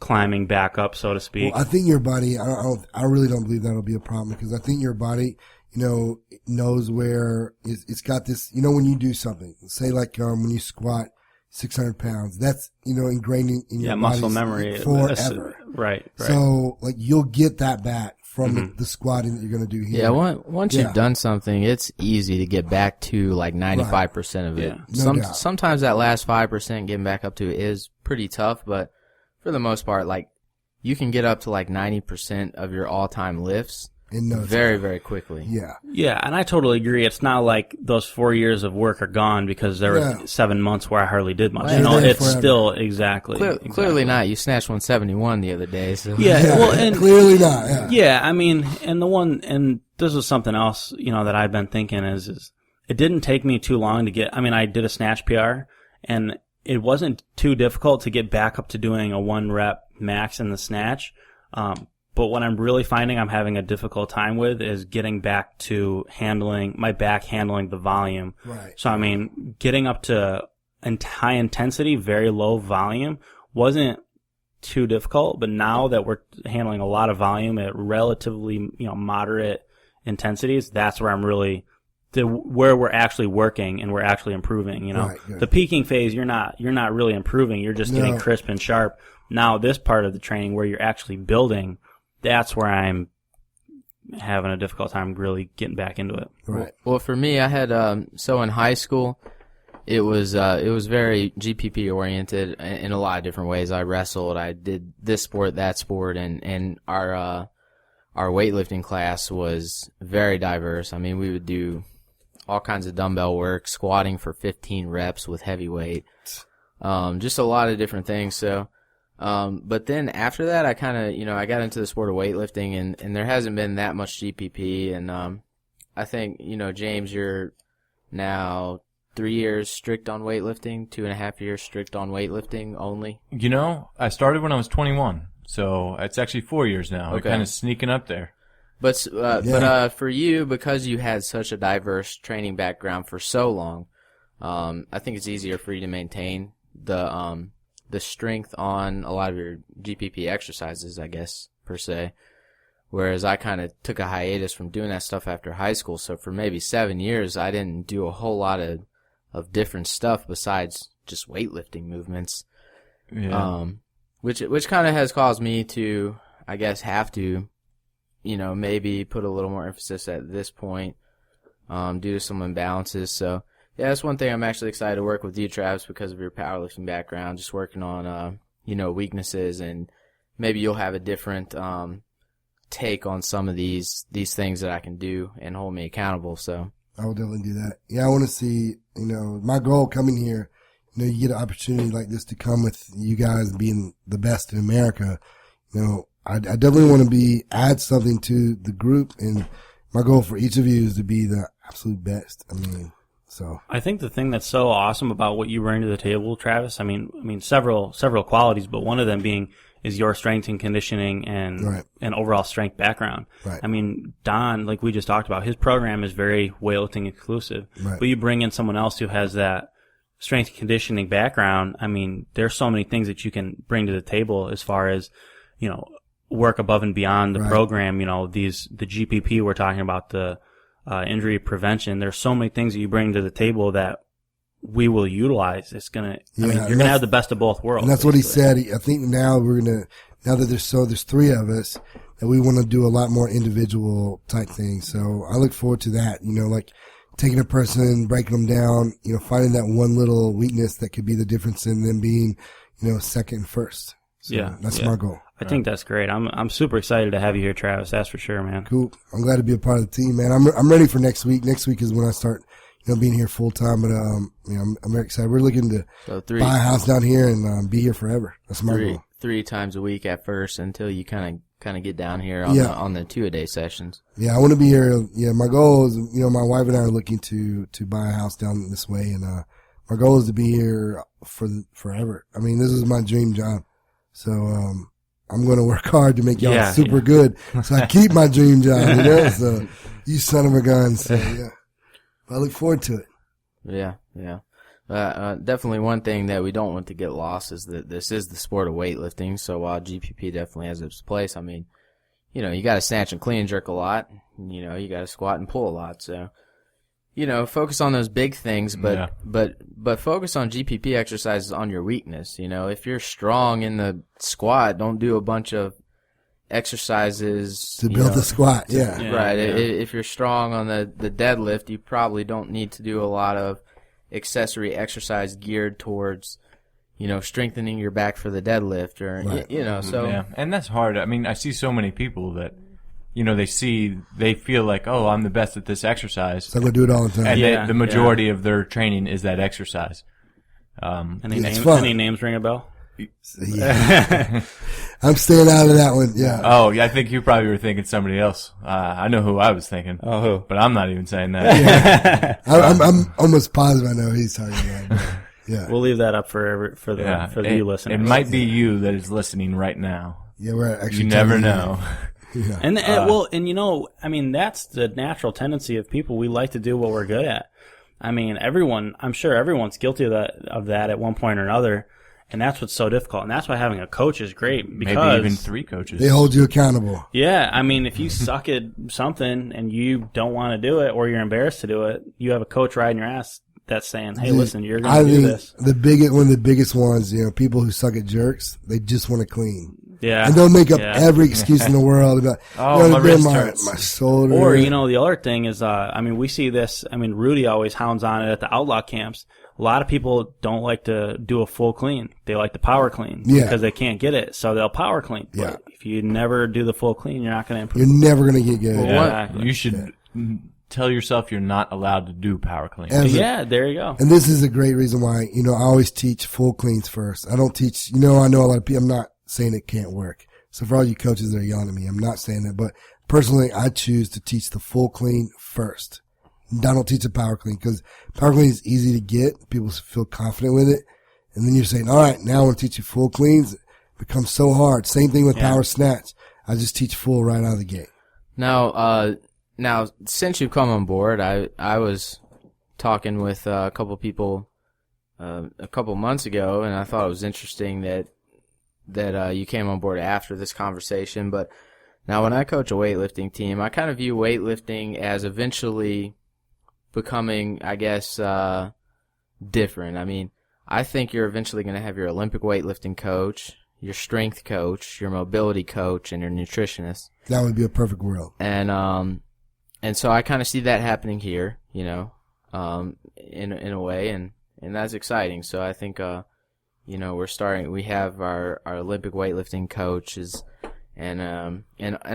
climbing back up, so to speak. Well, I think your body, I really don't believe that'll be a problem because I think your body, you know, knows where it's got this, you know, when you do something, say like, when you squat 600 pounds, that's, you know, ingrained in your muscle memory forever. Right. So, like, you'll get that back from the squatting that you're going to do here. Yeah, once you've done something, it's easy to get back to like 95% of it. Yeah. Sometimes that last 5% getting back up to it is pretty tough, but for the most part, like, you can get up to like 90% of your all-time lifts very, very quickly. Yeah, and I totally agree. It's not like those 4 years of work are gone because there were 7 months where I hardly did much. Well, you know, it's forever. still exactly. Clearly not. You snatched 171 the other day. So. Yeah, well, and clearly not. Yeah, I mean, and this is something else, you know, that I've been thinking is it didn't take me too long to get. I mean, I did a snatch PR, and it wasn't too difficult to get back up to doing a 1 rep max in the snatch. But what I'm really finding I'm having a difficult time with is getting back to handling the volume. Right. So, I mean, getting up to high intensity, very low volume wasn't too difficult. But now that we're handling a lot of volume at relatively, you know, moderate intensities, that's where I'm really, where we're actually working and we're actually improving, you know. Right, the peaking phase, you're not really improving. You're just getting crisp and sharp. Now this part of the training where you're actually building, that's where I'm having a difficult time really getting back into it. Right. Well, for me, I had so in high school, it was very GPP oriented in a lot of different ways. I wrestled, I did this sport, that sport, and our weightlifting class was very diverse. I mean, we would do all kinds of dumbbell work, squatting for 15 reps with heavy weight, just a lot of different things. So. But then after that, I kind of, you know, I got into the sport of weightlifting and there hasn't been that much GPP. And, I think, you know, James, you're now 3 years strict on weightlifting, 2.5 years strict on weightlifting only. You know, I started when I was 21, so it's actually 4 years now. Okay. We're kind of sneaking up there. But for you, because you had such a diverse training background for so long, I think it's easier for you to maintain the strength on a lot of your GPP exercises, I guess, per se. Whereas I kind of took a hiatus from doing that stuff after high school. So for maybe 7 years, I didn't do a whole lot of different stuff besides just weightlifting movements. Yeah. Which kind of has caused me to, I guess, have to, maybe put a little more emphasis at this point, due to some imbalances. So, yeah, that's one thing I'm actually excited to work with you, Travis, because of your powerlifting background, just working on, weaknesses, and maybe you'll have a different, take on some of these things that I can do and hold me accountable. So I will definitely do that. Yeah, I want to see, my goal coming here, you get an opportunity like this to come with you guys being the best in America. I definitely want to add something to the group, and my goal for each of you is to be the absolute best. I think the thing that's so awesome about what you bring to the table, Travis, several qualities, but one of them is your strength and conditioning and overall strength background. Right. Don, like we just talked about, his program is very weightlifting exclusive. Right. But you bring in someone else who has that strength and conditioning background. There's so many things that you can bring to the table as far as, work above and beyond the program. The GPP we're talking about, the injury prevention. There's so many things that you bring to the table that we will utilize. It's gonna. You're gonna have the best of both worlds. And that's what he said. I think now now that there's three of us, that we want to do a lot more individual type things. So I look forward to that. Like taking a person, breaking them down. Finding that one little weakness that could be the difference in them being, second and first. So that's my goal. I think that's great. I'm super excited to have you here, Travis. That's for sure, man. Cool. I'm glad to be a part of the team, man. I'm ready for next week. Next week is when I start, being here full time. But I'm very excited. We're looking to buy a house down here and be here forever. That's my goal. 3 times a week at first until you kind of get down here on the 2-a-day sessions. Yeah, I want to be here. Yeah, my goal is, my wife and I are looking to buy a house down this way, and my goal is to be here for forever. This is my dream job. So I'm going to work hard to make y'all super good, so I keep my dream job. So you son of a gun. So yeah, I look forward to it. Yeah. Definitely one thing that we don't want to get lost is that this is the sport of weightlifting. So while GPP definitely has its place, you got to snatch and clean and jerk a lot. You got to squat and pull a lot. So, focus on those big things, but focus on GPP exercises on your weakness. If you're strong in the squat, don't do a bunch of exercises to build the squat. Right. Yeah. If you're strong on the deadlift, you probably don't need to do a lot of accessory exercise geared towards, strengthening your back for the deadlift or, so. Yeah. And that's hard. I see so many people that, they feel like, oh, I'm the best at this exercise. So I'm going to do it all the time. And the majority of their training is that exercise. Any names ring a bell? Yeah. I'm staying out of that one. Yeah. Oh, yeah. I think you probably were thinking somebody else. I know who I was thinking. Oh, who? But I'm not even saying that. Yeah. I'm almost positive I know who he's talking about. Yeah. We'll leave that up for you listeners. It might be you that is listening right now. Yeah, we're actually. You never know. Yeah. And that's the natural tendency of people. We like to do what we're good at. I'm sure everyone's guilty of that at one point or another. And that's what's so difficult. And that's why having a coach is great. Because maybe even 3 coaches. They hold you accountable. Yeah. If you suck at something and you don't want to do it or you're embarrassed to do it, you have a coach riding your ass that's saying, hey, listen, you're going to do this. One of the biggest ones, people who suck at jerks, they just want to clean. Yeah. And they'll make up every excuse in the world about, my wrist hurts. My shoulder. Or, the other thing is, we see this, Rudy always hounds on it at the outlaw camps. A lot of people don't like to do a full clean. They like to power clean because they can't get it. So they'll power clean. Yeah. But if you never do the full clean, you're not going to improve. You're never going to get good. Exactly. You should tell yourself you're not allowed to do power clean. There you go. And this is a great reason why, I always teach full cleans first. I don't teach, I know a lot of people, I'm not saying it can't work. So for all you coaches that are yelling at me, I'm not saying that. But personally, I choose to teach the full clean first. I don't teach a power clean because power clean is easy to get. People feel confident with it. And then you're saying, all right, now I want to teach you full cleans. It becomes so hard. Same thing with power snatch. I just teach full right out of the gate. Now, since you've come on board, I was talking with a couple people a couple months ago, and I thought it was interesting that you came on board after this conversation. But now when I coach a weightlifting team, I kind of view weightlifting as eventually becoming, I guess, different. I think you're eventually going to have your Olympic weightlifting coach, your strength coach, your mobility coach, and your nutritionist. That would be a perfect world. And so I kind of see that happening here, in a way, and that's exciting. So I think, we have our Olympic weightlifting coaches, and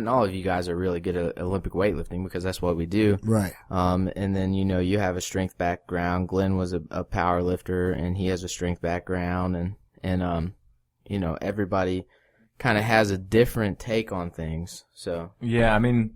all of you guys are really good at Olympic weightlifting because that's what we do. Right. And then, you have a strength background. Glenn was a power lifter, and he has a strength background, and everybody kind of has a different take on things. So yeah, I mean,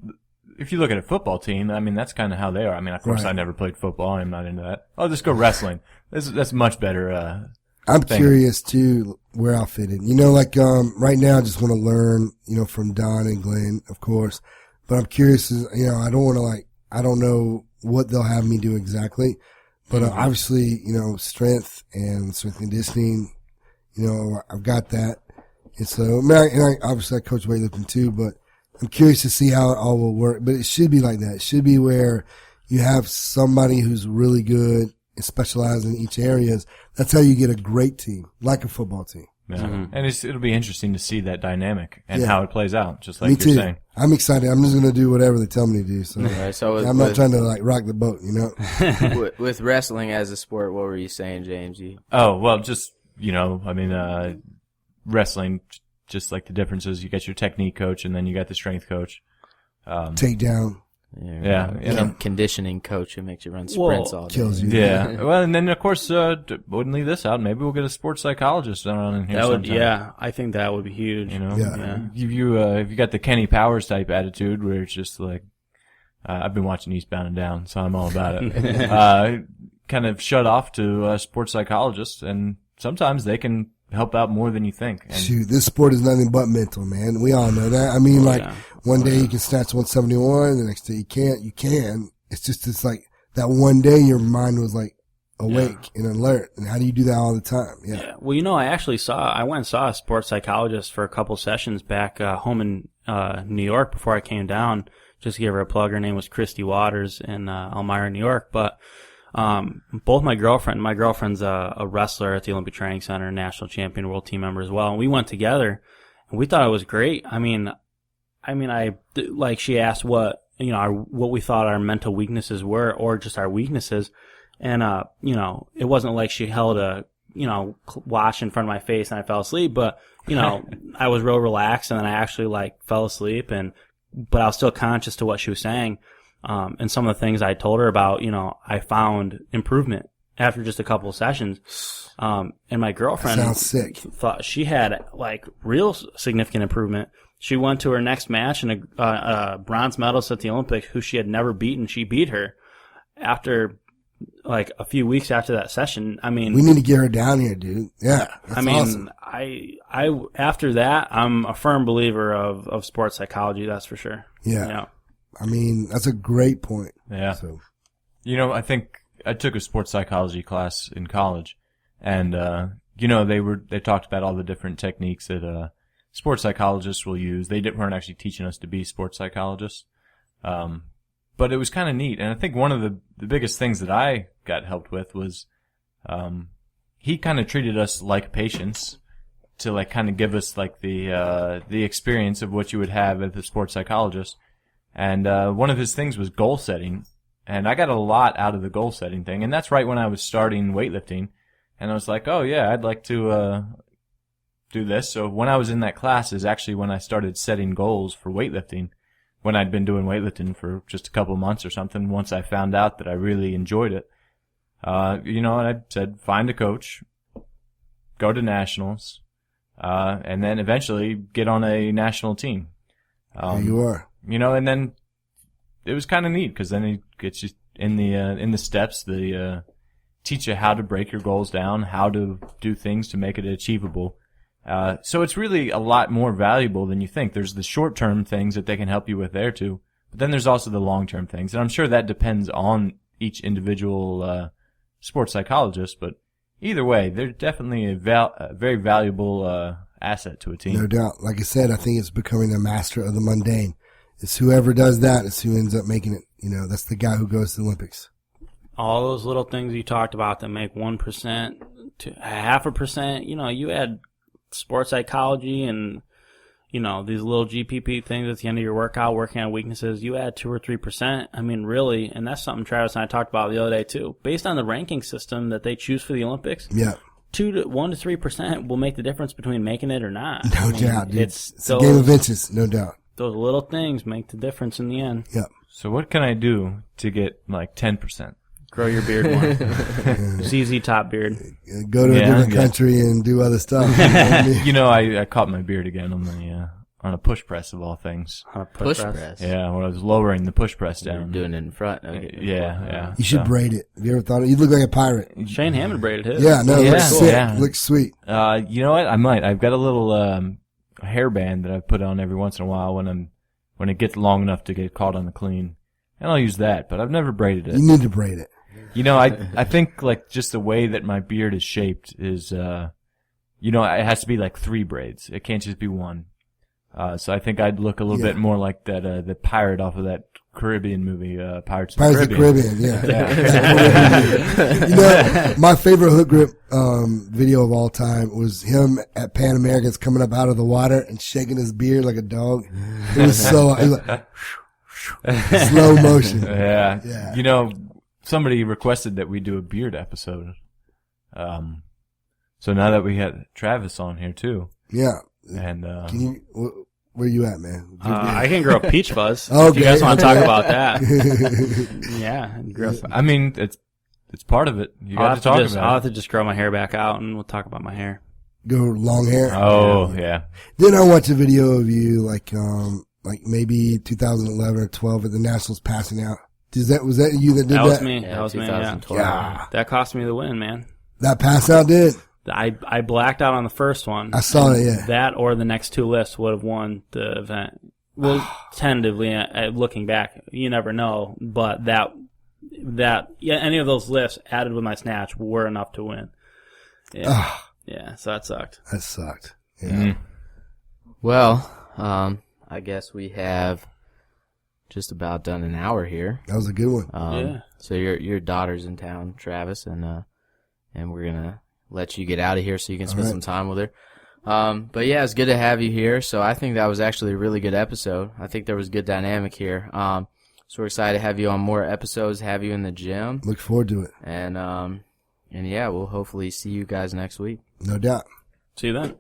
if you look at a football team, I mean, that's kind of how they are. I mean, of course, Right. I never played football. I'm not into that. I'll just go wrestling. That's much better. I'm thing. curious too where I'll fit in. Right now I just want to learn, from Don and Glenn, of course. But I'm curious, I don't want to I don't know what they'll have me do exactly. But obviously, strength and strength conditioning, I've got that. And so, obviously I coach weightlifting too, but I'm curious to see how it all will work. But it should be like that. It should be where you have somebody who's really good and specialize in each areas. That's how you get a great team, like a football team. Yeah. Mm-hmm. And it'll be interesting to see that dynamic and Yeah. how it plays out, just like Me you're too. saying. I'm excited. I'm just going to do whatever they tell me to do. So, Right, so I'm not trying to rock the boat, with wrestling as a sport, what were you saying, James? Oh, well, just, wrestling, just like the differences. You got your technique coach and then you got the strength coach. Takedown. Yeah. Conditioning coach who makes you run sprints all day. Kills you. Yeah. Well, and then of course, wouldn't leave this out. Maybe we'll get a sports psychologist on in here sometime. I think that would be huge. Yeah. If you got the Kenny Powers type attitude where it's just like, I've been watching Eastbound and Down, so I'm all about it. Kind of shut off to sports psychologists, and sometimes they can help out more than you think. And Shoot, this sport is nothing but mental, man. We all know that. I mean, one day you can snatch 171, the next day you can't. You can. It's like that one day your mind was like awake and alert. And how do you do that all the time? Yeah. Well, I actually I went and saw a sports psychologist for a couple sessions back home in New York before I came down. Just to give her a plug, her name was Christy Waters in Elmira, New York. But both my girlfriend's a wrestler at the Olympic Training Center, national champion, world team member as well. And we went together, and we thought it was great. She asked what we thought our mental weaknesses were, or just our weaknesses. And, it wasn't like she held a, watch in front of my face and I fell asleep, but, I was real relaxed and then I actually fell asleep but I was still conscious to what she was saying. And some of the things I told her about, I found improvement after just a couple of sessions. And my girlfriend Sounds sick. thought she had real significant improvement. She went to her next match and a bronze medalist at the Olympics who she had never beaten. She beat her after a few weeks after that session. I mean, we need to get her down here, dude. Yeah. That's awesome. I after that, I'm a firm believer of sports psychology. That's for sure. Yeah. I mean, that's a great point. Yeah. So, I think I took a sports psychology class in college, and they talked about all the different techniques that sports psychologists will use. They weren't actually teaching us to be sports psychologists, but it was kind of neat. And I think one of the biggest things that I got helped with was he kind of treated us like patients to kind of give us the experience of what you would have as a sports psychologist. And one of his things was goal setting, and I got a lot out of the goal setting thing. And that's right when I was starting weightlifting, and I was like, oh yeah, I'd like to do this. So when I was in that class is actually when I started setting goals for weightlifting, when I'd been doing weightlifting for just a couple months or something. Once I found out that I really enjoyed it, and I said, find a coach, go to nationals, and then eventually get on a national team. there you are. And then it was kind of neat because then it gets you in the steps. They teach you how to break your goals down, how to do things to make it achievable. So it's really a lot more valuable than you think. There's the short-term things that they can help you with there too, but then there's also the long-term things. And I'm sure that depends on each individual sports psychologist, but either way, they're definitely a very valuable asset to a team. No doubt. Like I said, I think it's becoming a master of the mundane. It's whoever does that is who ends up making it. That's the guy who goes to the Olympics. All those little things you talked about that make 1% to 0.5%. You add sports psychology and these little GPP things at the end of your workout, working on weaknesses. You add 2 or 3%. I mean, really, and that's something Travis and I talked about the other day too. Based on the ranking system that they choose for the Olympics, 1 to 3% will make the difference between making it or not. No doubt, dude. It's a game of inches, no doubt. Those little things make the difference in the end. Yep. So what can I do to get like 10%? Grow your beard more. ZZ Top beard. Go to a different country and do other stuff. I caught my beard again on a push press of all things. On a push press? Yeah, when I was lowering the push press down. You're doing it in front. Okay. Yeah. You should braid it. Have you ever thought of it? You look like a pirate. Shane Hammond braided his. Yeah, no, it looks sick. Yeah. It looks sweet. You know what? I might. I've got a little hairband that I put on every once in a while when it gets long enough to get caught on the clean. And I'll use that, but I've never braided it. You need to braid it. I think like just the way that my beard is shaped is, it has to be like 3 braids. It can't just be 1. So I think I'd look a little bit more like that, the pirate off of that Caribbean movie, Pirates of the Caribbean. Yeah. My favorite hook grip, video of all time was him at Pan Americans coming up out of the water and shaking his beard like a dog. It was like, slow motion. Yeah. Somebody requested that we do a beard episode. So now that we had Travis on here too. Yeah. And, where you at, man? I can grow peach fuzz. Okay. If you guys want to talk about that. Yeah. I mean, it's part of it. You got to talk about it. I'll have to just grow my hair back out and we'll talk about my hair. Go long hair? Oh, yeah. Then I watched a video of you like maybe 2011 or 12 at the Nationals passing out. Was that you that did that? That was me. Yeah, that was me, 2012. Yeah. That cost me the win, man. That pass out did? I blacked out on the first one. I saw it, yeah. That or the next 2 lifts would have won the event. Well, tentatively, looking back, you never know. But any of those lifts added with my snatch were enough to win. Yeah. Yeah, so that sucked. That sucked. Yeah. Mm-hmm. Well, I guess we have just about done an hour here. That was a good one. So your daughter's in town, Travis, and we're gonna let you get out of here so you can spend some time with her. But yeah, it's good to have you here. So I think that was actually a really good episode. I think there was good dynamic here. So we're excited to have you on more episodes, have you in the gym. Look forward to it. And yeah, we'll hopefully see you guys next week. No doubt. See you then.